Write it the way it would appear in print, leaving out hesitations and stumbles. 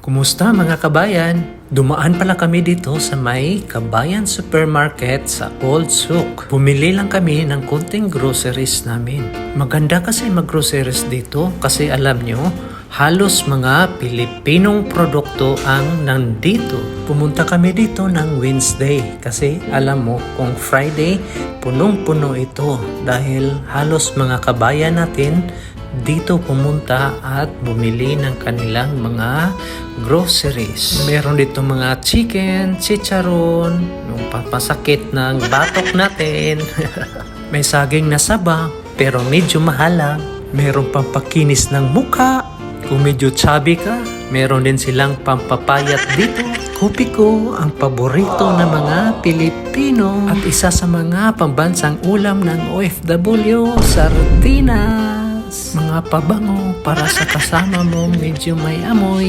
Kumusta mga kabayan? Dumaan pala kami dito sa may Kabayan Supermarket sa Old Souk. Bumili lang kami ng konting groceries namin. Maganda kasi mag-groceries dito kasi alam nyo, halos mga Pilipinong produkto ang nandito. Pumunta kami dito ng Wednesday kasi alam mo kung Friday, punong-puno ito dahil halos mga kabayan natin dito pumunta at bumili ng kanilang mga groceries. Meron dito mga chicken, chicharon, yung papasakit ng batok natin. May saging na saba, pero medyo mahal lang. Meron pang pakinis ng mukha. Kung medyo chubby ka, meron din silang pampapayat dito. Kopi ko ang paborito ng mga Pilipino at isa sa mga pambansang ulam ng OFW, sardinas. Mga pabango para sa kasama mo medyo may amoy.